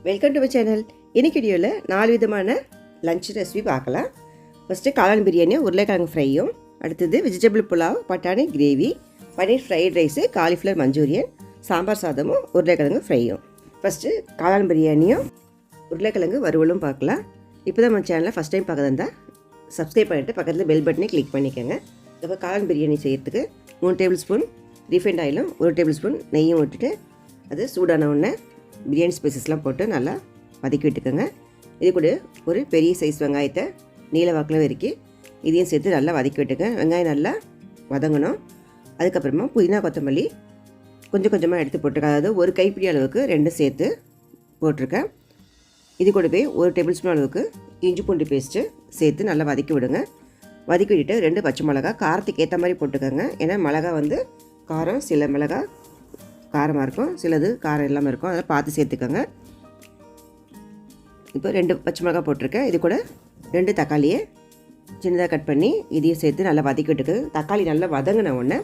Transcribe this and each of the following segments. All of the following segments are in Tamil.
Welcome to my channel. இன்னைக்கு வீடியோவில் 4 விதமான லஞ்ச் ரெசிபி பார்க்கலாம். ஃபஸ்ட்டு காளான் பிரியாணி, உருளைக்கிழங்கு ஃப்ரையும், அடுத்தது வெஜிடபிள் புலாவ், பட்டாணி gravy, paneer fried rice, cauliflower Manchurian, sambar சாதமும் உருளைக்கிழங்கு ஃப்ரையும். ஃபஸ்ட்டு காளான் பிரியாணியும் உருளைக்கிழங்கு வறுவலும் பார்க்கலாம். இப்போ தான் நம்ம சேனலை ஃபஸ்ட் டைம் பார்க்க இருந்தால் சப்ஸ்கிரைப் பண்ணிவிட்டு பக்கத்தில் பெல் பட்டனை கிளிக் பண்ணிக்கோங்க. இப்போ காளான் பிரியாணி செய்கிறதுக்கு 3 டேபிள் ஸ்பூன் ரீஃபைண்ட் ஆயிலும் 1 டேபிள் ஸ்பூன் நெய்யும் விட்டுட்டு அது சூடான உடனே பிரியாணி ஸ்பைசஸ்லாம் போட்டு நல்லா வதக்கி விட்டுக்கோங்க. இது கூட ஒரு பெரிய சைஸ் வெங்காயத்தை நீல வாக்கில் வரைக்கி இதையும் சேர்த்து நல்லா வதக்கி விட்டுங்க. வெங்காயம் நல்லா வதங்கணும். அதுக்கப்புறமா புதினா கொத்தமல்லி கொஞ்சம் கொஞ்சமாக எடுத்து போட்டிருக்கேன். அதாவது ஒரு கைப்பிடி அளவுக்கு 2 சேர்த்து போட்டிருக்கேன். இது கூடவே 1 டேபிள் ஸ்பூன் அளவுக்கு இஞ்சி பூண்டு பேஸ்ட்டு சேர்த்து நல்லா வதக்கி விடுங்க. வதக்கி விட்டுட்டு 2 பச்சை மிளகா காரத்துக்கு ஏற்ற மாதிரி போட்டுக்கோங்க. ஏன்னா மிளகா வந்து காரம், சில மிளகா காரமாக இருக்கும், சிலது காரம் இல்லாமல் இருக்கும், அதெல்லாம் பார்த்து சேர்த்துக்கோங்க. இப்போ 2 பச்சை மிளகா போட்டிருக்கேன். இது கூட 2 தக்காளியை சின்னதாக கட் பண்ணி இதையும் சேர்த்து நல்லா வதக்கி விட்டுக்கு. தக்காளி நல்லா வதங்கின உடனே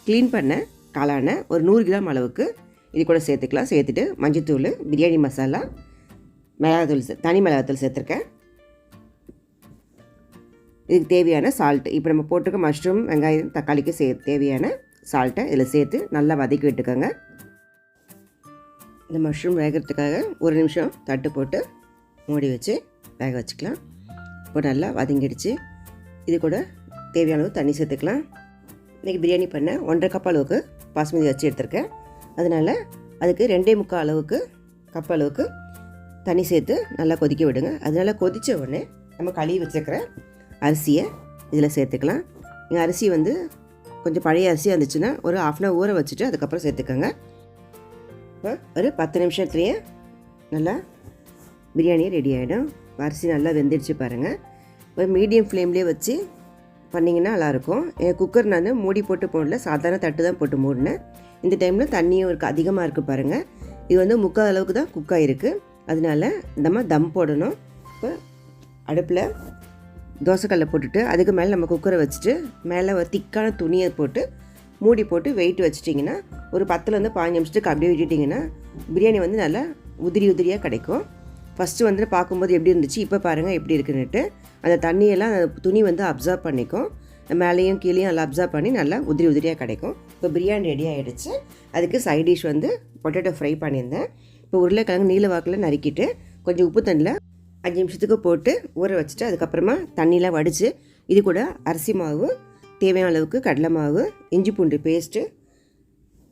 க்ளீன் பண்ண காளான ஒரு 100 கிராம் அளவுக்கு இது கூட சேர்த்துக்கலாம். சேர்த்துட்டு மஞ்சள்தூள், பிரியாணி மசாலா, மிளகாத்தூள், தனி மிளகாத்தூள் சேர்த்துருக்கேன். இதுக்கு தேவையான சால்ட்டு, இப்போ நம்ம போட்டிருக்க மஷ்ரூம், வெங்காயம், தக்காளிக்கு தேவையான சால்ட்டை இதில் சேர்த்து நல்லா வதக்கி விட்டுக்கோங்க. இந்த மஷ்ரூம் வேகிறதுக்காக 1 நிமிஷம் தட்டு போட்டு மூடி வச்சு வேக வச்சுக்கலாம். இப்போ நல்லா வதங்கிடுச்சு. இது கூட தேவையான அளவு தண்ணி சேர்த்துக்கலாம். இன்றைக்கி பிரியாணி பண்ண 1.5 கப் அளவுக்கு பாஸ்மதி அரிசி எடுத்திருக்கேன். அதனால் அதுக்கு 2.25 அளவுக்கு கப் அளவுக்கு தண்ணி சேர்த்து நல்லா கொதிக்க விடுங்க. அதனால் கொதித்த உடனே நம்ம கழுவி வச்சுருக்கிற அரிசியை இதில் சேர்த்துக்கலாம். நீங்கள் அரிசி வந்து கொஞ்சம் பழைய அரிசியாக இருந்துச்சுன்னா ஒரு 1/2 hour ஊற வச்சுட்டு அதுக்கப்புறம் சேர்த்துக்கோங்க. இப்போ ஒரு 10 நிமிஷத்துலேயே நல்லா பிரியாணி ரெடி ஆகிடும். அரிசி நல்லா வெந்துடுச்சு பாருங்கள். ஒரு மீடியம் ஃப்ளேம்லேயே வச்சு பண்ணிங்கன்னா நல்லாயிருக்கும். என் குக்கர் நான் மூடி போட்டு போடல, சாதாரண தட்டு தான் போட்டு மூடினேன். இந்த டைமில் தண்ணியும் இருக்குது, அதிகமாக இருக்குது பாருங்கள். இது வந்து 3/4 அளவுக்கு தான் குக் ஆகிருக்கு. அதனால நம்ம தம் போடணும். இப்போ அடுப்பில் தோசைக்கல்லை போட்டுட்டு அதுக்கு மேலே நம்ம குக்கரை வச்சுட்டு மேலே ஒரு திக்கான துணியை போட்டு மூடி போட்டு வெயிட் வச்சிட்டிங்கன்னா ஒரு 10லேருந்து 15 நிமிஷத்துக்கு அப்படியே விட்டுட்டிங்கன்னா பிரியாணி வந்து நல்லா உதிரி உதிரியாக கிடைக்கும். ஃபஸ்ட்டு வந்து பார்க்கும்போது எப்படி இருந்துச்சு, இப்போ பாருங்கள் எப்படி இருக்குன்னுட்டு. அந்த தண்ணியெல்லாம் அந்த துணி வந்து அப்சர்வ் பண்ணிக்கும். மேலேயும் கீழேயும் நல்லா அப்சர்வ் பண்ணி நல்லா உதிரி உதிரியாக கிடைக்கும். இப்போ பிரியாணி ரெடி ஆகிடுச்சு. அதுக்கு சைட் டிஷ் வந்து பொட்டேட்டோ ஃப்ரை பண்ணியிருந்தேன். இப்போ உருளைக்கிழங்கு நீல வாக்கில் நறுக்கிட்டு கொஞ்சம் உப்பு தண்ணியில் 5 நிமிஷத்துக்கு போட்டு ஊற வச்சுட்டு அதுக்கப்புறமா தண்ணியெலாம் வடித்து இது கூட அரிசி மாவு, தேவையான அளவுக்கு கடலை மாவு, இஞ்சி பூண்டு பேஸ்ட்டு,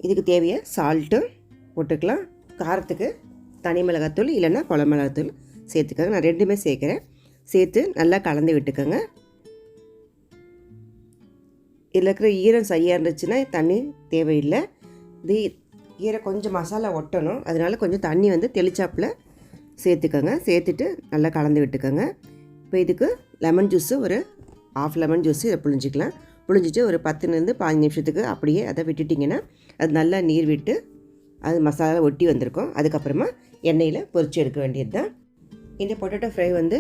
இதுக்கு தேவைய சால்ட்டு போட்டுக்கலாம். காரத்துக்கு தனி மிளகாத்தூள் இல்லைன்னா குழம்பு மிளகாத்தூள் சேர்த்துக்கோங்க. நான் 2மே சேர்க்குறேன். சேர்த்து நல்லா கலந்து விட்டுக்கோங்க. இதில் இருக்கிற ஈரம் சரியாக இருந்துச்சுன்னா தண்ணி தேவையில்லை. இது ஈரம் கொஞ்சம் மசாலா ஒட்டணும், அதனால் கொஞ்சம் தண்ணி வந்து தெளிச்சாப்பில் சேர்த்துக்கோங்க. சேர்த்துட்டு நல்லா கலந்து விட்டுக்கோங்க. இப்போ இதுக்கு லெமன் ஜூஸு ஒரு 1/2 லெமன் ஜூஸு இதை புழிஞ்சிக்கலாம். புழிஞ்சிட்டு ஒரு 10லேருந்து 15 நிமிஷத்துக்கு அப்படியே அதை விட்டுட்டிங்கன்னா அது நல்லா நீர் விட்டு அது மசாலா ஒட்டி வந்திருக்கும். அதுக்கப்புறமா எண்ணெயில் பொரிச்சு எடுக்க வேண்டியது தான். இந்த பொட்டேட்டோ ஃப்ரை வந்து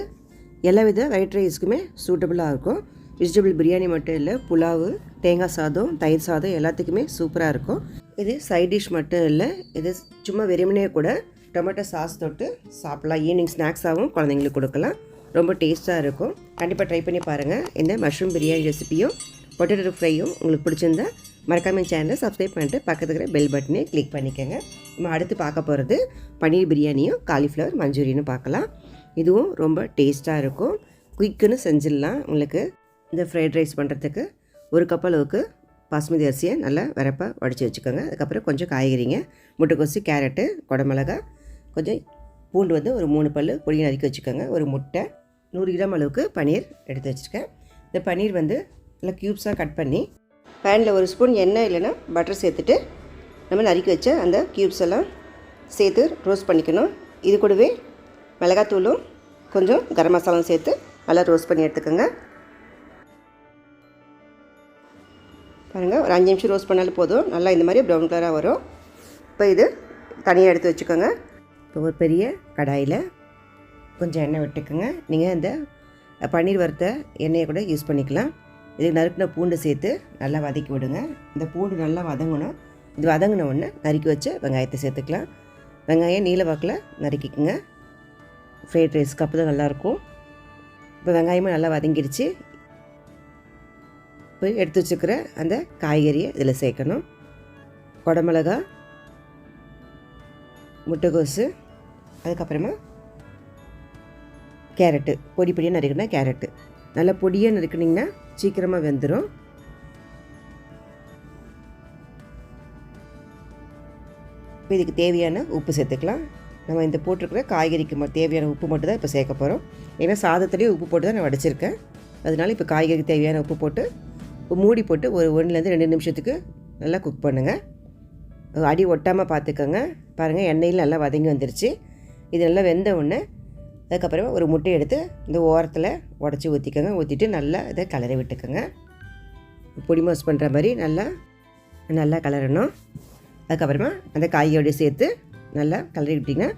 எல்லா வித ஒயிட் ரைஸ்க்குமே சூட்டபுளாக இருக்கும். வெஜிடபிள் பிரியாணி மட்டும் இல்லை, புலாவு, தேங்காய் சாதம், தயிர் சாதம் எல்லாத்துக்குமே சூப்பராக இருக்கும். இது சைட் டிஷ் மட்டும் இல்லை, இது சும்மா வெறுமனே கூட டொமேட்டோ சாஸ் தொட்டு சாப்பிட்லாம். ஈவினிங் ஸ்நாக்ஸாகவும் குழந்தைங்களுக்கு கொடுக்கலாம். ரொம்ப டேஸ்ட்டாக இருக்கும். கண்டிப்பாக ட்ரை பண்ணி பாருங்கள். இந்த மஷ்ரூம் பிரியாணி ரெசிபியும் பொட்டேட்டோ ஃப்ரையும் உங்களுக்கு பிடிச்சிருந்தா மறக்காமல் சேனலை சப்ஸ்கிரைப் பண்ணிட்டு பக்கத்துக்கு இருக்கிற பெல் பட்டனை கிளிக் பண்ணிக்கோங்க. நம்ம அடுத்து பார்க்க போகிறது பன்னீர் பிரியாணியும் காலிஃப்ளவர் மஞ்சூரியனும் பார்க்கலாம். இதுவும் ரொம்ப டேஸ்ட்டாக இருக்கும். குயிக்குன்னு செஞ்சிடலாம். உங்களுக்கு இந்த ஃப்ரைட் ரைஸ் பண்ணுறதுக்கு 1 கப் அளவுக்கு பாஸ்மதி அரிசியை நல்லா வரப்பாக வடித்து வச்சுக்கோங்க. அதுக்கப்புறம் கொஞ்சம் காய்கறிங்க, முட்டைக்கோசு, கேரட்டு, குடமிளகா, கொஞ்சம் பூண்டு வந்து ஒரு 3 பல் பொடியை நறுக்கி வச்சுக்கோங்க. ஒரு முட்டை, 100 கிராம் அளவுக்கு பன்னீர் எடுத்து வச்சுருக்கேன். இந்த பன்னீர் வந்து நல்லா க்யூப்ஸாக கட் பண்ணி பேனில் 1 ஸ்பூன் எண்ணெய் இல்லைன்னா பட்டர் சேர்த்துட்டு நம்ம நறுக்கி வச்ச அந்த க்யூப்ஸ் எல்லாம் சேர்த்து ரோஸ்ட் பண்ணிக்கணும். இது கூடவே மிளகாத்தூளும் கொஞ்சம் கரம் மசாலாவும் சேர்த்து நல்லா ரோஸ்ட் பண்ணி எடுத்துக்கோங்க. பாருங்கள், ஒரு 5 நிமிஷம் ரோஸ்ட் பண்ணாலும் போதும். நல்லா இந்த மாதிரி ப்ரௌன் கலராக வரும். இப்போ இது தனியாக எடுத்து வச்சுக்கோங்க. இப்போ ஒரு பெரிய கடாயில் கொஞ்சம் எண்ணெய் விட்டுக்குங்க. நீங்கள் இந்த பன்னீர் வறுத்த எண்ணெயை கூட யூஸ் பண்ணிக்கலாம். இதுக்கு நறுக்கின பூண்டு சேர்த்து நல்லா வதக்கி விடுங்க. இந்த பூண்டு நல்லா வதங்கணும். இது வதங்கின உடனே நறுக்கி வச்ச வெங்காயத்தை சேர்த்துக்கலாம். வெங்காயம் நீல வாக்கில் நறுக்கிக்குங்க. ஃப்ரைட் ரைஸ்க்கு அப்போ தான் நல்லாயிருக்கும். இப்போ வெங்காயமும் நல்லா வதங்கிடுச்சு. இப்போ எடுத்து வச்சுக்கிற அந்த காய்கறியை இதில் சேர்க்கணும். குடமிளகா, முட்டைகோஸு, அதுக்கப்புறமா கேரட்டு, பொடி பொடியாக நறுக்கினா கேரட்டு. நல்லா பொடியாக நறுக்கினிங்கன்னா சீக்கிரமாக வெந்துடும். இப்போ இதுக்கு தேவையான உப்பு சேர்த்துக்கலாம். நம்ம இந்த போட்டிருக்கிற காய்கறிக்கு தேவையான உப்பு மட்டும் தான் இப்போ சேர்க்க போகிறோம். ஏன்னா சாதத்துலேயே உப்பு போட்டு தான் நான் வடிச்சிருக்கேன். அதனால இப்போ காய்கறிக்கு தேவையான உப்பு போட்டு மூடி போட்டு ஒரு 1-2 நிமிஷத்துக்கு நல்லா குக் பண்ணுங்கள். அடி ஒட்டாமல் பார்த்துக்கோங்க. பாருங்கள், எண்ணெயில் நல்லா வதங்கி வந்துருச்சு. இது நல்லா வெந்த உடனே அதுக்கப்புறமா ஒரு முட்டையை எடுத்து இந்த ஓரத்தில் உடச்சி ஊற்றிக்கோங்க. ஊற்றிட்டு நல்லா இதை கிளறி விட்டுக்கோங்க. பொடி மாஸ் பண்ணுற மாதிரி நல்லா கிளறணும். அதுக்கப்புறமா அந்த காய்கறியோடு சேர்த்து நல்லா கிளறி விட்டிங்கன்னா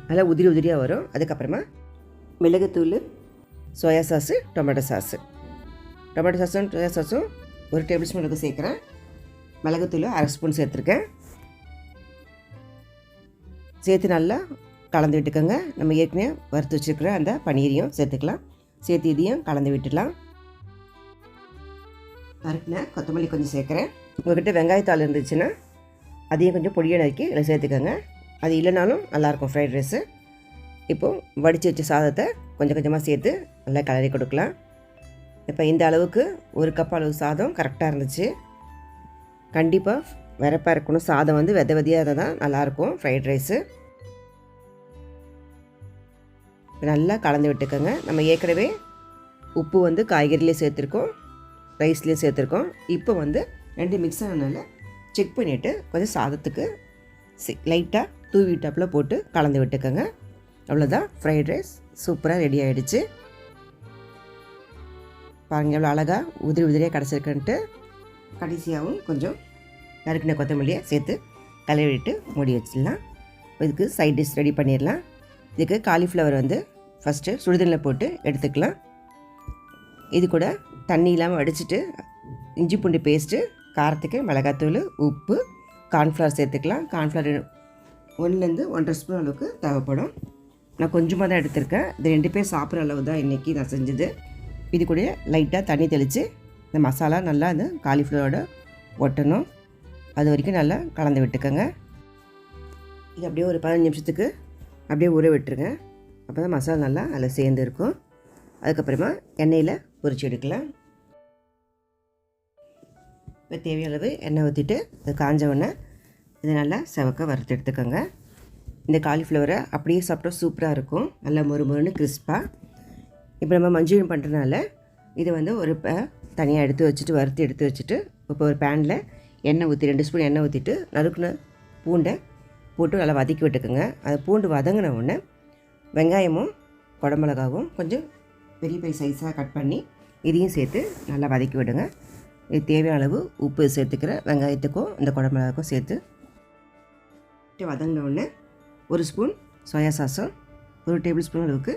நல்லா உதிரி உதிரியாக வரும். அதுக்கப்புறமா மிளகுத்தூள், சோயா சாஸு, டொமேட்டோ சாஸும் சோயா சாஸும் 1 டேபிள் ஸ்பூன் அளவுக்கு சேர்க்குறேன். மிளகுத்தூள் 1/2 ஸ்பூன் சேர்த்துருக்கேன். சேர்த்து நல்லா கலந்து விட்டுக்கோங்க. நம்ம ஏற்கனவே வறுத்து வச்சுருக்கிற அந்த பன்னீரையும் சேர்த்துக்கலாம். சேர்த்து இதையும் கலந்து விட்டுடலாம். நறுக்கின கொத்தமல்லி கொஞ்சம் சேர்க்குறேன். உங்கள்கிட்ட வெங்காயத்தாள் இருந்துச்சுன்னா அதையும் கொஞ்சம் பொடியாக நறுக்கி இதில் சேர்த்துக்கோங்க. அது இல்லைனாலும் நல்லாயிருக்கும் ஃப்ரைட் ரைஸு. இப்போது வடித்து வச்ச சாதத்தை கொஞ்சம் கொஞ்சமாக சேர்த்து நல்லா கிளறி கொடுக்கலாம். இப்போ இந்த அளவுக்கு 1 கப் அளவு சாதம் கரெக்டாக இருந்துச்சு. கண்டிப்பாக வெறப்பாக இருக்கணும். சாதம் வந்து விதையாக தான் நல்லாயிருக்கும் ஃப்ரைட் ரைஸு. நல்லா கலந்து விட்டுக்கோங்க. நம்ம ஏற்கனவே உப்பு வந்து காய்கறிலேயே சேர்த்துருக்கோம், ரைஸ்லேயும் சேர்த்துருக்கோம். இப்போ வந்து 2 மிக்ஸ் ஆனதுனால செக் பண்ணிவிட்டு கொஞ்சம் சாதத்துக்கு லைட்டாக தூவி டாப்பில் போட்டு கலந்து விட்டுக்கோங்க. அவ்வளோதான், ஃப்ரைட் ரைஸ் சூப்பராக ரெடி ஆகிடுச்சு. பாருங்கள் எவ்வளோ அழகாக உதிரி உதிரியாக கிடச்சிருக்குன்ட்டு. கடைசியாகவும் கொஞ்சம் நறுக்கின கொத்தமல்லியை சேர்த்து கலவிட்டு மூடி வச்சிடலாம். இதுக்கு சைட் டிஷ் ரெடி பண்ணிடலாம். இதுக்கு காலிஃப்ளவர் வந்து ஃபஸ்ட்டு சுடுதண்ணில் போட்டு எடுத்துக்கலாம். இது கூட தண்ணி இல்லாமல் வடிச்சிட்டு இஞ்சி பூண்டு பேஸ்ட்டு, காரத்துக்கு மிளகாத்தூள், உப்பு, கார்ன்ஃப்ளவர் சேர்த்துக்கலாம். கார்ன்ஃப்ளவர் 1 1/2 ஸ்பூன் அளவுக்கு தேவைப்படும். நான் கொஞ்சமாக தான் எடுத்திருக்கேன். இது 2 பேர் சாப்பிட்ற அளவு தான் இன்றைக்கி நான் செஞ்சது. இது கூட லைட்டாக தண்ணி தெளித்து இந்த மசாலா நல்லா அந்த காலிஃப்ளவரோட ஒட்டணும். அது வரைக்கும் நல்லா கலந்து விட்டுக்கோங்க. இது அப்படியே ஒரு 15 நிமிஷத்துக்கு அப்படியே ஊற விட்டுருங்க. அப்போ தான் மசாலா நல்லா அதில் சேர்ந்து இருக்கும். அதுக்கப்புறமா எண்ணெயில் பொரிச்சு எடுக்கலாம். இப்போ தேவையான அளவு எண்ணெய் ஊற்றிட்டு அது காஞ்ச உடனே இதை நல்லா செவக்க வறுத்து எடுத்துக்கோங்க. இந்த காலிஃப்ளவரை அப்படியே சாப்பிட்டா சூப்பராக இருக்கும், நல்லா மொறுமொறுன்னு கிறிஸ்பாக. இப்போ நம்ம மஞ்சூரியன் பண்ணுறதுனால இதை வந்து ஒரு தனியாக எடுத்து வச்சுட்டு வறுத்து எடுத்து வச்சுட்டு இப்போ ஒரு பேனில் எண்ணெய் ஊற்றி 2 ஸ்பூன் எண்ணெய் ஊற்றிட்டு நறுக்குன பூண்டை போட்டு நல்லா வதக்கி விட்டுக்குங்க. அது பூண்டு வதங்கின உடனே வெங்காயமும் குடமிளகாவும் கொஞ்சம் பெரிய பெரிய சைஸாக கட் பண்ணி இதையும் சேர்த்து நல்லா வதக்கி விடுங்க. இது தேவையான அளவு உப்பு சேர்த்துக்கிற வெங்காயத்துக்கும் இந்த குடமிளகாக்கும் சேர்த்து வதங்கின உடனே 1 ஸ்பூன் சோயா சாஸும் 1 டேபிள் ஸ்பூன் அளவுக்கு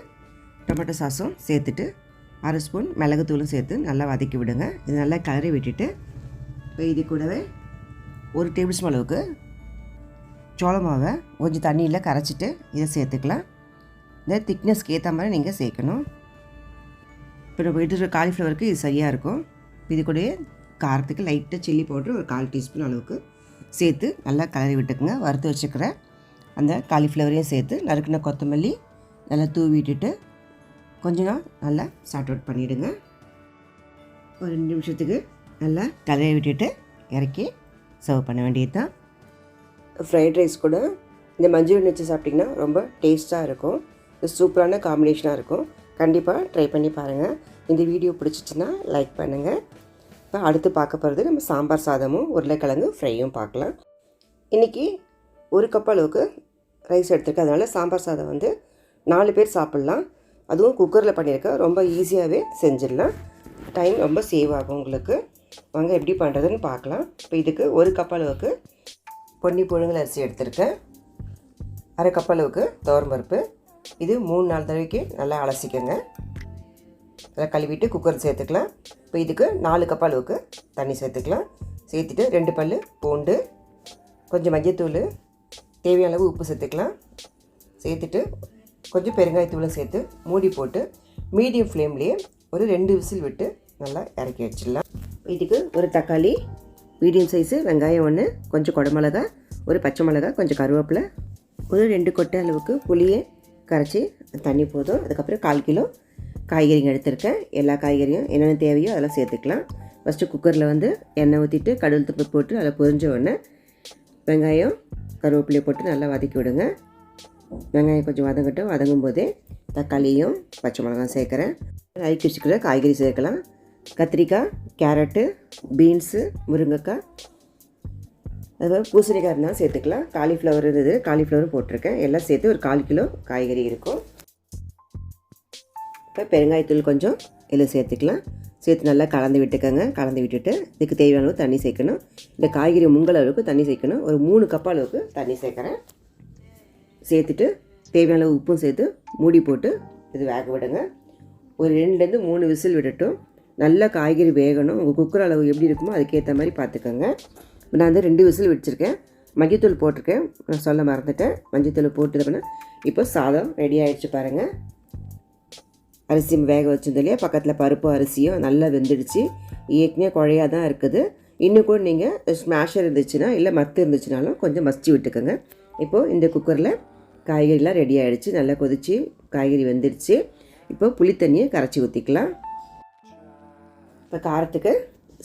டொமேட்டோ சாஸும் சேர்த்துட்டு 1/2 ஸ்பூன் மிளகுத்தூளும் சேர்த்து நல்லா வதக்கி விடுங்க. இது நல்லா கிளறி விட்டுட்டு இப்போ இது கூடவே 1 டேபிள் ஸ்பூன் அளவுக்கு சோள மாவை கொஞ்சம் தண்ணியில் கரைச்சிட்டு இதை சேர்த்துக்கலாம். இந்த திக்னஸ்க்கு ஏற்ற மாதிரி நீங்கள் சேர்க்கணும். இப்போ நம்ம எடுத்துகிற காலிஃப்ளவருக்கு இது சரியாக இருக்கும். இது கூடவே காரத்துக்கு லைட்டாக சில்லி பவுடர் ஒரு 1/4 டீஸ்பூன் அளவுக்கு சேர்த்து நல்லா கிளறி விட்டுக்குங்க. வறுத்து வச்சுக்கிற அந்த காலிஃப்ளவரையும் சேர்த்து நறுக்கின கொத்தமல்லி நல்லா தூவி விட்டுட்டு கொஞ்சம் நல்லா சார்ட் அவுட் பண்ணிவிடுங்க. ஒரு 2 நிமிஷத்துக்கு நல்லா கிளறி விட்டுட்டு இறக்கி சர்வ் பண்ண வேண்டியது தான். ஃப்ரைட் ரைஸ் கூட இந்த மஞ்சூரியன் வச்சு சாப்பிட்டிங்கன்னா ரொம்ப டேஸ்ட்டாக இருக்கும். இது சூப்பரான காம்பினேஷனாக இருக்கும். கண்டிப்பாக ட்ரை பண்ணி பாருங்கள். இந்த வீடியோ பிடிச்சிச்சின்னா லைக் பண்ணுங்கள். இப்போ அடுத்து பார்க்க போகிறது நம்ம சாம்பார் சாதமும் உருளைக்கிழங்கு ஃப்ரையும் பார்க்கலாம். இன்றைக்கி 1 கப் அளவுக்கு ரைஸ் எடுத்துருக்கேன். அதனால் சாம்பார் சாதம் வந்து 4 பேர் சாப்பிட்லாம். அதுவும் குக்கரில் பண்ணியிருக்கேன். ரொம்ப ஈஸியாகவே செஞ்சிடலாம். டைம் ரொம்ப சேவ் ஆகும் உங்களுக்கு. வாங்க எப்படி பண்ணுறதுன்னு பார்க்கலாம். இப்போ இதுக்கு 1 கப் அளவுக்கு பொன்னி புழுங்கல் அரிசி எடுத்திருக்கேன். 1/2 கப் அளவுக்கு துவரம்பருப்பு. இது 3-4 தடவைக்கு நல்லா அலசிக்கோங்க. நல்லா கழுவிட்டு குக்கர் சேர்த்துக்கலாம். இப்போ இதுக்கு 4 கப் அளவுக்கு தண்ணி சேர்த்துக்கலாம். சேர்த்துட்டு 2 பல் பூண்டு, கொஞ்சம் மஞ்சத்தூள், தேவையான அளவு உப்பு சேர்த்துக்கலாம். சேர்த்துட்டு கொஞ்சம் பெருங்காயத்தூளை சேர்த்து மூடி போட்டு மீடியம் ஃப்ளேம்லேயே ஒரு 2 விசில் விட்டு நல்லா இறக்கி வச்சிடலாம். இதுக்கு ஒரு தக்காளி, மீடியம் சைஸு வெங்காயம் 1, கொஞ்சம் குடமிளகா, ஒரு பச்சை மிளகா, கொஞ்சம் கருவேப்பிலை, ஒரு 2 கொட்டை அளவுக்கு புளியை கரைச்சி தண்ணி போதும். அதுக்கப்புறம் 1/4 கிலோ காய்கறிங்க எடுத்திருக்கேன். எல்லா காய்கறியும் என்னென்ன தேவையோ அதெல்லாம் சேர்த்துக்கலாம். ஃபஸ்ட்டு குக்கரில் வந்து எண்ணெய் ஊற்றிட்டு கடுகு துப்பு போட்டு அதில் பொரிஞ்ச உடனே வெங்காயம் கருவேப்பிலையை போட்டு நல்லா வதக்கி விடுங்க. வெங்காயம் கொஞ்சம் வதங்கட்டும். வதங்கும் போதே தக்காளியும் பச்சை மிளகாயும் சேர்க்குறேன். நறுக்கி வச்சுக்கிற காய்கறி சேர்க்கலாம். கத்திரிக்காய், கேரட்டு, பீன்ஸு, முருங்கைக்காய், அதுமாதிரி பூசணிக்காய் இருந்தாலும் சேர்த்துக்கலாம். காலிஃப்ளவர் இருந்தது, காலிஃப்ளவரும் போட்டிருக்கேன். எல்லாம் சேர்த்து ஒரு 1/4 கிலோ காய்கறி இருக்கும். இப்போ பெருங்காயத்தூள் கொஞ்சம் இதில் சேர்த்துக்கலாம். சேர்த்து நல்லா கலந்து விட்டுக்கோங்க. கலந்து விட்டுட்டு இதுக்கு தேவையான அளவு தண்ணி சேர்க்கணும். இந்த காய்கறி முங்கல் அளவுக்கு தண்ணி சேர்க்கணும். ஒரு 3 கப் அளவுக்கு தண்ணி சேர்க்குறேன். சேர்த்துட்டு தேவையான அளவு உப்பும் சேர்த்து மூடி போட்டு இது வேக விடுங்க. ஒரு 2லேருந்து 3 விசில் விடட்டும். நல்லா காய்கறி வேகணும். உங்கள் குக்கர் அளவு எப்படி இருக்குமோ அதுக்கேற்ற மாதிரி பார்த்துக்கோங்க. நான் வந்து 2 விசில் வச்சுருக்கேன். மஞ்சத்தூள் போட்டிருக்கேன், நான் சொல்ல மறந்துட்டேன். மஞ்சத்தூள் போட்டு அப்படின்னா இப்போ சாதம் ரெடி ஆகிடுச்சு பாருங்கள். அரிசி வேக வச்சிருந்தோம் இல்லையா, பக்கத்தில் பருப்பு அரிசியும் நல்லா வெந்துடுச்சு. ஏற்கனவே குழையாக தான் இருக்குது. இன்னும் கூட நீங்கள் ஸ்மாஷர் இருந்துச்சுன்னா இல்லை மத்து இருந்துச்சுனாலும் கொஞ்சம் மசிச்சு விட்டுக்கோங்க. இப்போது இந்த குக்கரில் காய்கறிலாம் ரெடி ஆகிடுச்சு. நல்லா கொதிச்சு காய்கறி வெந்துடுச்சு. இப்போ புளி தண்ணியை கரைச்சி ஊற்றிக்கலாம். இப்போ காரத்துக்கு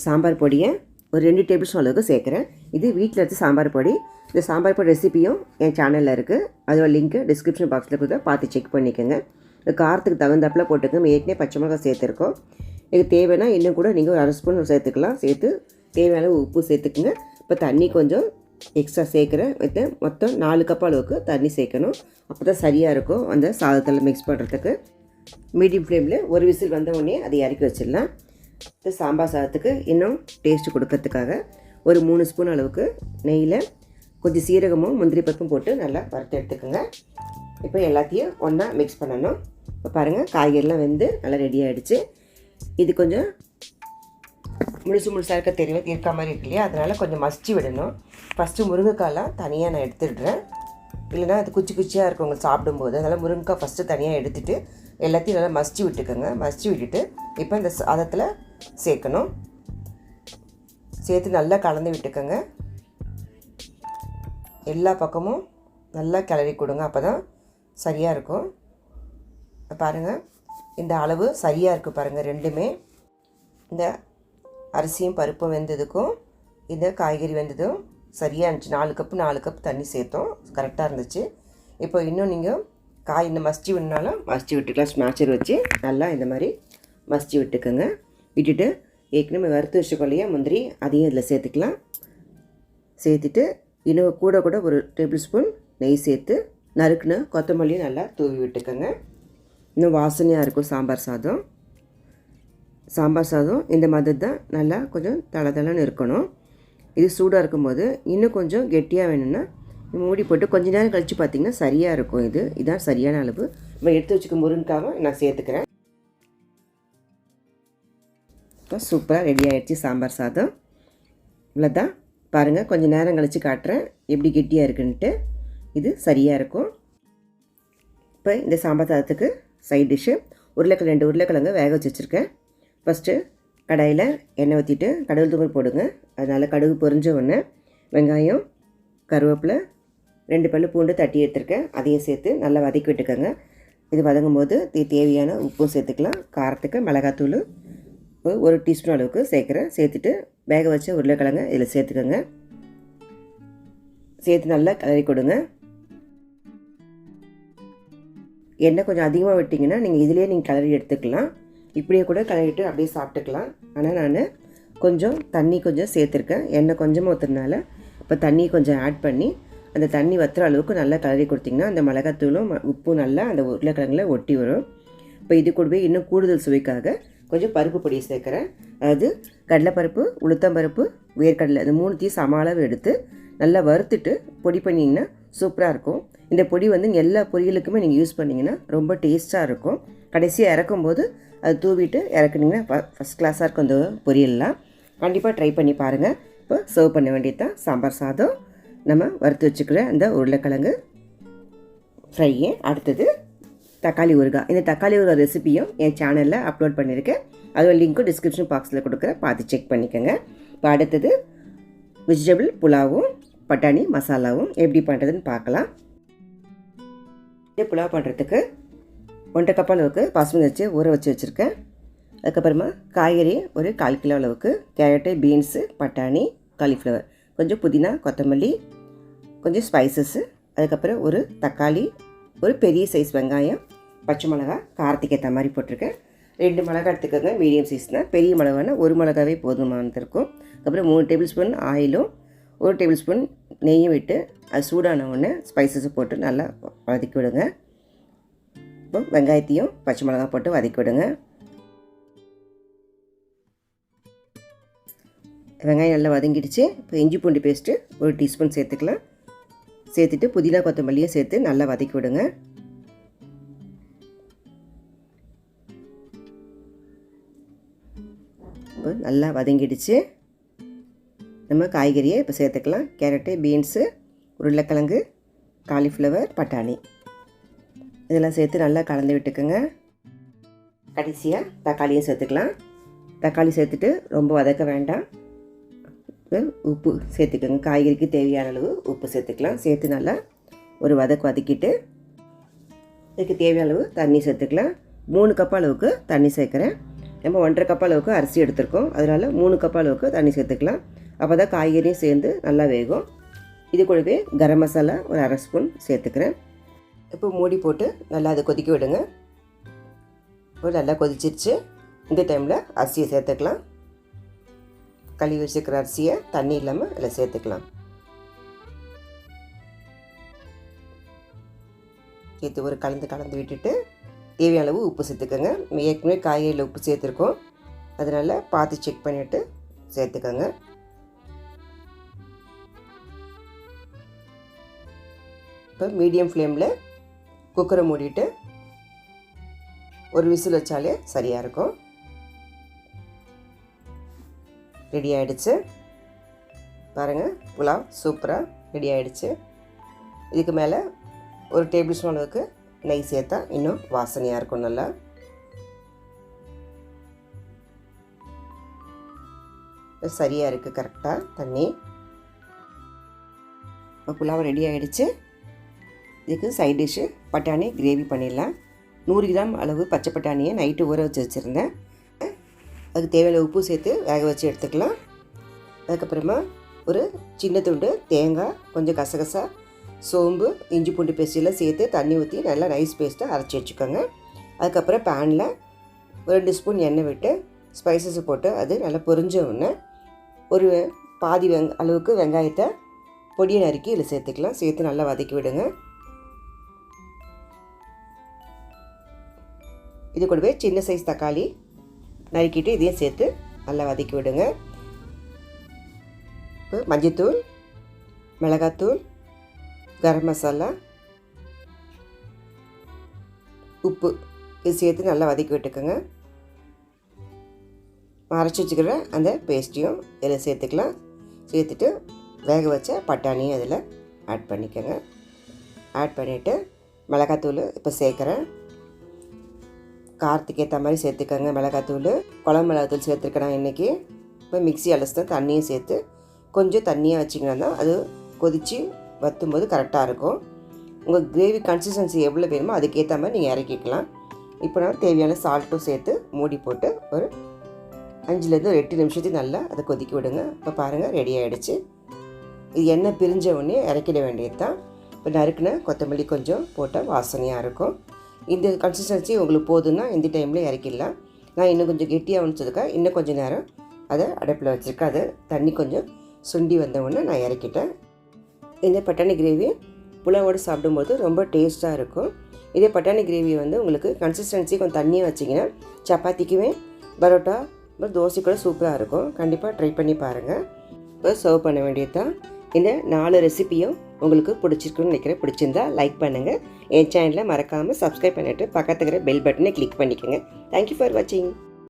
சாம்பார் பொடியை ஒரு 2 டேபிள் ஸ்பூன் அளவுக்கு சேர்க்குறேன். இது வீட்டில் எடுத்து சாம்பார் பொடி. இந்த சாம்பார் பொடி ரெசிப்பியும் என் சேனலில் இருக்குது. அதோட லிங்க்கு டிஸ்கிரிப்ஷன் பாக்ஸில் கொடுத்தா பார்த்து செக் பண்ணிக்கோங்க. இந்த காரத்துக்கு தகுந்தாப்பில் போட்டுக்கோங்க. ஏற்கனவே பச்சை மிளகாய் சேர்த்துருக்கோம். இது தேவைன்னா இன்னும் கூட நீங்கள் ஒரு 1/2 ஸ்பூன் சேர்த்துக்கலாம். சேர்த்து தேவையான உப்பு சேர்த்துக்குங்க. இப்போ தண்ணி கொஞ்சம் எக்ஸ்ட்ரா சேர்க்குறேன். மொத்தம் 4 கப் அளவுக்கு தண்ணி சேர்க்கணும். அப்போ தான் சரியாக இருக்கும் அந்த சாதத்தில் மிக்ஸ் பண்ணுறதுக்கு. மீடியம் ஃப்ளேமில் ஒரு விசில் வந்த உடனே அதை இறக்கி வச்சிடலாம். இந்த சாம்பார் சாதத்துக்கு இன்னும் டேஸ்ட்டு கொடுக்கறதுக்காக ஒரு 3 ஸ்பூன் அளவுக்கு நெய்யில் கொஞ்சம் சீரகமும் முந்திரி பருப்பும் போட்டு நல்லா வறுத்து எடுத்துக்கோங்க. இப்போ எல்லாத்தையும் ஒன்றா மிக்ஸ் பண்ணணும். இப்போ பாருங்கள் காய்கறிலாம் வெந்து நல்லா ரெடி ஆகிடுச்சு. இது கொஞ்சம் முழுசாக இருக்க மாதிரி இருக்கு இல்லையா, அதனால் கொஞ்சம் மசிச்சு விடணும். ஃபஸ்ட்டு முருங்கைக்காயெலாம் தனியாக நான் எடுத்துடுறேன். இல்லைனா அது குச்சி குச்சியாக இருக்கும் உங்களுக்கு சாப்பிடும்போது. அதனால் முருங்கைக்காய் ஃபஸ்ட்டு தனியாக எடுத்துகிட்டு எல்லாத்தையும் நல்லா மசிச்சு விட்டுக்கோங்க. மசிச்சு விட்டுட்டு இப்போ இந்த சாதத்தில் சேர்க்கணும். சேர்த்து நல்லா கலந்து விட்டுக்கோங்க. எல்லா பக்கமும் நல்லா கிளறி கொடுங்க. அப்போ தான் சரியாக இருக்கும். பாருங்கள் இந்த அளவு சரியாக இருக்குது பாருங்கள். ரெண்டுமே இந்த அரிசியும் பருப்பும் வெந்ததுக்கும் இந்த காய்கறி வெந்ததும் சரியாக இருந்துச்சு. 4 கப் தண்ணி சேர்த்தோம். கரெக்டாக இருந்துச்சு. இப்போ இன்னும் நீங்கள் காய் இந்த மசிச்சு விடனாலும் மசிச்சு விட்டுக்கலாம். ஸ்மாஷர் வச்சு நல்லா இந்த மாதிரி மசிச்சு விட்டுக்கோங்க. விட்டுட்டு ஏற்கனவே வறுத்து வச்சுக்கொள்ளையே முந்திரி அதையும் இதில் சேர்த்துக்கலாம். சேர்த்துட்டு இன்னும் கூட ஒரு டேபிள் ஸ்பூன் நெய் சேர்த்து நறுக்குன்னு கொத்தமல்லியும் நல்லா தூவி விட்டுக்கோங்க. இன்னும் வாசனையாக இருக்கும் சாம்பார் சாதம். சாம்பார் சாதம் இந்த மாதிரி தான் நல்லா கொஞ்சம் தளன்னு இருக்கணும். இது சூடாக இருக்கும்போது இன்னும் கொஞ்சம் கெட்டியாக வேணும்னா மூடி போட்டு கொஞ்ச நேரம் கழித்து பார்த்திங்கன்னா சரியாக இருக்கும். இதான் சரியான அளவு. நம்ம எடுத்து வச்சுக்க முருங்கைக்காவை நான் சேர்த்துக்கிறேன். இப்போ சூப்பராக ரெடி ஆகிடுச்சு சாம்பார் சாதம். இவ்வளோதான் பாருங்கள். கொஞ்சம் நேரம் கழித்து காட்டுறேன் எப்படி கெட்டியாக இருக்குன்ட்டு. இது சரியாக இருக்கும். இப்போ இந்த சாம்பார் சாதத்துக்கு சைட் டிஷ்ஷு 2 உருளைக்கிழங்கு வேக வச்சு வச்சுருக்கேன். ஃபஸ்ட்டு கடாயில் எண்ணெய் ஊற்றிட்டு கடவுள் தூள் போடுங்க. அதனால் கடுகு பொரிஞ்ச உடனே வெங்காயம், கருவேப்பிலை, 2 பல்லு பூண்டு தட்டி எடுத்துருக்கேன். அதையும் சேர்த்து நல்லா வதக்கி விட்டுக்கோங்க. இது வதங்கும் போது தேவையான உப்பும் சேர்த்துக்கலாம். காரத்துக்கு மிளகாத்தூள் 1 டீஸ்பூன் அளவுக்கு சேர்க்குறேன். சேர்த்துட்டு வேக வச்ச உருளைக்கிழங்கு இதில் சேர்த்துக்கோங்க. சேர்த்து நல்லா கிளறி கொடுங்க. எண்ணெய் கொஞ்சம் அதிகமாக விட்டிங்கன்னா நீங்கள் இதிலே கிளறி எடுத்துக்கலாம். இப்படியே கூட கிளறிட்டு அப்படியே சாப்பிட்டுக்கலாம். ஆனால் நான் கொஞ்சம் தண்ணி சேர்த்துருக்கேன். எண்ணெய் கொஞ்சமாக ஊற்றுறதுனால இப்போ தண்ணி கொஞ்சம் ஆட் பண்ணி அந்த தண்ணி வற்றுற அளவுக்கு நல்லா கிளறி கொடுத்திங்கன்னா அந்த மிளகாத்தூளும் உப்பும் நல்லா அந்த உருளைக்கிழங்குல ஒட்டி வரும். இப்போ இது கூடவே இன்னும் கூடுதல் சுவைக்காக கொஞ்சம் பருப்பு பொடியை சேர்க்குறேன். அதாவது கடலைப்பருப்பு, உளுத்தம்பருப்பு, வேர்க்கடலை அது 3த்தையும் சம அளவு எடுத்து நல்லா வறுத்துட்டு பொடி பண்ணிங்கன்னா சூப்பராக இருக்கும். இந்த பொடி எல்லா பொரியலுக்குமே நீங்கள் யூஸ் பண்ணிங்கன்னா ரொம்ப டேஸ்ட்டாக இருக்கும். கடைசியாக இறக்கும்போது அது தூவிட்டு இறக்குனிங்கன்னா ஃபஸ்ட் கிளாஸாக இருக்கும் இந்த பொரியல்லாம். கண்டிப்பாக ட்ரை பண்ணி பாருங்கள். இப்போ சர்வ் பண்ண வேண்டியது தான் சாம்பார் சாதம். நம்ம வறுத்து வச்சுக்கிற அந்த உருளைக்கிழங்கு ஃப்ரையை அடுத்தது தக்காளி ஊறுகாய். இந்த தக்காளி ஊறுகாய் ரெசிபியும் என் சேனலில் அப்லோட் பண்ணியிருக்கேன். அதோட லிங்க்கும் டிஸ்கிரிப்ஷன் பாக்ஸில் கொடுக்குறேன், பார்த்து செக் பண்ணிக்கோங்க. இப்போ அடுத்தது வெஜிடபிள் புலாவும் பட்டாணி மசாலாவும் எப்படி பண்ணுறதுன்னு பார்க்கலாம். புலாவ் பண்ணுறதுக்கு 1.5 கப் அளவுக்கு பாஸ்மதி வச்சு ஊற வச்சு வச்சுருக்கேன். அதுக்கப்புறமா காய்கறி ஒரு 1/4 கிலோ அளவுக்கு, கேரட்டு, பீன்ஸு, பட்டாணி, காலிஃப்ளவர், கொஞ்சம் புதினா, கொத்தமல்லி, கொஞ்சம் ஸ்பைசஸ்ஸு, அதுக்கப்புறம் ஒரு தக்காளி, ஒரு பெரிய சைஸ் வெங்காயம், பச்சை மிளகா காரத்துக்கு ஏற்ற மாதிரி போட்டிருக்கேன். 2 மிளகா எடுத்துக்கோங்க, மீடியம் சைஸ்னால். பெரிய மிளகானா 1 மிளகாவே போதுமானது இருக்கும். அதுக்கப்புறம் 3 டேபிள் ஸ்பூன் ஆயிலும் 1 டேபிள் ஸ்பூன் நெய்யும் விட்டு அது சூடான உடனே ஸ்பைசஸை போட்டு நல்லா வதக்கி விடுங்க. இப்போ வெங்காயத்தையும் பச்சை மிளகா போட்டு வதக்கி விடுங்க. வெங்காயம் நல்லா வதங்கிடுச்சு. இப்போ இஞ்சி பூண்டு பேஸ்ட்டு 1 டீஸ்பூன் சேர்த்துக்கலாம். சேர்த்துட்டு புதினா கொத்தமல்லியும் சேர்த்து நல்லா வதக்கி விடுங்க. இப்போ நல்லா வதங்கிடுச்சு. நம்ம காய்கறியை இப்போ சேர்த்துக்கலாம். கேரட்டு, பீன்ஸு, உருளைக்கிழங்கு, காலிஃப்ளவர், பட்டாணி இதெல்லாம் சேர்த்து நல்லா கலந்து விட்டுக்குங்க. கடைசியாக தக்காளியும் சேர்த்துக்கலாம். தக்காளி சேர்த்துட்டு ரொம்ப வதக்க வேண்டாம். உப்பு சேர்த்துக்கோங்க. காய்கறிக்கு தேவையான அளவு உப்பு சேர்த்துக்கலாம். சேர்த்து நல்லா ஒரு வதக்கிட்டு இதுக்கு தேவையான அளவு தண்ணி சேர்த்துக்கலாம். 3 கப் அளவுக்கு தண்ணி சேர்க்குறேன். நம்ம 1.5 கப் அளவுக்கு அரிசி எடுத்துருக்கோம், அதனால் 3 கப் அளவுக்கு தண்ணி சேர்த்துக்கலாம். அப்போ தான் காய்கறியும் சேர்ந்து நல்லா வேகும். இது கூடவே கரம் மசாலா ஒரு 1/2 ஸ்பூன் சேர்த்துக்கிறேன். இப்போ மூடி போட்டு நல்லா அதை கொதிக்க விடுங்க. இப்போ நல்லா கொதிச்சிருச்சு. இந்த டைமில் அரிசியை சேர்த்துக்கலாம். கழுவி வச்சுக்கிற அரிசியை தண்ணி இல்லாமல் அதில் சேர்த்துக்கலாம். சேர்த்து ஒரு கலந்து விட்டுட்டு தேவையான அளவு உப்பு சேர்த்துக்கோங்க. ஏற்கனவே காய்கறியில் உப்பு சேர்த்துருக்கோம், அதனால் பார்த்து செக் பண்ணிவிட்டு சேர்த்துக்கோங்க. இப்போ மீடியம் ஃப்ளேமில் குக்கரை மூடிட்டு ஒரு விசில் வச்சாலே சரியாக இருக்கும். ரெடி ஆகிடுச்சு. பாருங்கள், புலாவ் சூப்பராக ரெடி ஆகிடுச்சு. இதுக்கு மேலே ஒரு டேபிள் ஸ்பூன் அளவுக்கு நெய் சேர்த்தா இன்னும் வாசனையாக இருக்கும். நல்லா சரியாக இருக்குது கரெக்டாக தண்ணி. இப்போ புலாவ் ரெடி ஆகிடுச்சு. இதுக்கு சைட் டிஷ்ஷு பட்டாணி கிரேவி பண்ணிடலாம். 100 கிராம் அளவு பச்சை பட்டாணியை நைட்டு ஊற வச்சு வச்சுருந்தேன். அதுக்கு தேவையான உப்பு சேர்த்து வேக வச்சு எடுத்துக்கலாம். அதுக்கப்புறமா ஒரு சின்ன துண்டு தேங்காய், கொஞ்சம் கசகசா, சோம்பு, இஞ்சி பூண்டு பேஸ்டெல்லாம் சேர்த்து தண்ணி ஊற்றி நல்லா நைஸ் பேஸ்ட்டாக அரைச்சி வச்சுக்கோங்க. அதுக்கப்புறம் பேனில் ஒரு 2 ஸ்பூன் எண்ணெய் விட்டு ஸ்பைசஸ் போட்டு அது நல்லா பொரிஞ்ச உடனே ஒரு பாதி அளவுக்கு வெங்காயத்தை பொடியை நறுக்கி இதில் சேர்த்துக்கலாம். சேர்த்து நல்லா வதக்கி விடுங்க. இது கூடவே சின்ன சைஸ் தக்காளி நறுக்கிட்டு இதையும் சேர்த்து நல்லா வதக்கி விடுங்க. இப்போ மஞ்சத்தூள், மிளகாத்தூள், கரம் மசாலா, உப்பு இது சேர்த்து நல்லா வதக்கி விட்டுக்கோங்க. அரைச்சி வச்சுக்கிற அந்த பேஸ்ட்டையும் இதில் சேர்த்துக்கலாம். சேர்த்துட்டு வேக வச்ச பட்டாணியும் அதில் ஆட் பண்ணிக்கோங்க. ஆட் பண்ணிவிட்டு மிளகாத்தூள் இப்போ சேர்க்குறேன். காரத்துக்கு ஏற்ற மாதிரி சேர்த்துக்கோங்க. மிளகாத்தூள், குழம்பு மிளகாத்தூள் சேர்த்துருக்கேன் இன்றைக்கி. இப்போ மிக்ஸி அலசி தண்ணியும் சேர்த்து கொஞ்சம் தண்ணியாக வச்சிங்கன்னா அது கொதித்து வற்றும்போது கரெக்டாக இருக்கும். உங்கள் கிரேவி கன்சிஸ்டன்சி எவ்வளோ வேணுமோ அதுக்கேற்ற மாதிரி நீங்கள் இறக்கிக்கலாம். இப்போ நான் தேவையான சால்ட்டும் சேர்த்து மூடி போட்டு ஒரு 5லேருந்து 8 நிமிஷத்துக்கு நல்லா அதை கொதிக்க விடுங்க. இப்போ பாருங்கள், ரெடி ஆகிடுச்சு. இது எண்ணெய் பிரிஞ்ச உடனே இறக்கிட வேண்டியது தான். இப்போ நறுக்குன கொத்தமல்லி கொஞ்சம் போட்டால் வாசனையாக இருக்கும். இந்த கன்சிஸ்டன்சி உங்களுக்கு போதுன்னா இந்த டைமில் இறக்கிடலாம். நான் இன்னும் கொஞ்சம் கெட்டியாக வச்சதுக்கா இன்னும் கொஞ்சம் நேரம் அதை அடுப்பில் வச்சுருக்கேன். அதை தண்ணி கொஞ்சம் சுண்டி வந்தவுடனே நான் இறக்கிட்டேன். இந்த பட்டாணி கிரேவி புலாவோடு சாப்பிடும்போது ரொம்ப டேஸ்ட்டாக இருக்கும். இதே பட்டாணி கிரேவி உங்களுக்கு கன்சிஸ்டன்சி கொஞ்சம் தண்ணியாக வச்சிங்கன்னா சப்பாத்திக்குமே, பரோட்டா, தோசை கூட சூப்பராக இருக்கும். கண்டிப்பாக ட்ரை பண்ணி பாருங்கள். இப்போ சர்வ் பண்ண வேண்டியது தான். இந்த 4 ரெசிப்பியும் உங்களுக்கு பிடிச்சிருக்குன்னு நினைக்கிறேன். பிடிச்சிருந்தா லைக் பண்ணுங்கள். என் சேனலை மறக்காமல் சப்ஸ்கிரைப் பண்ணிவிட்டு பக்கத்துக்கிற பெல் பட்டனை கிளிக் பண்ணிக்கோங்க. தேங்க்யூ ஃபார் வாட்சிங்.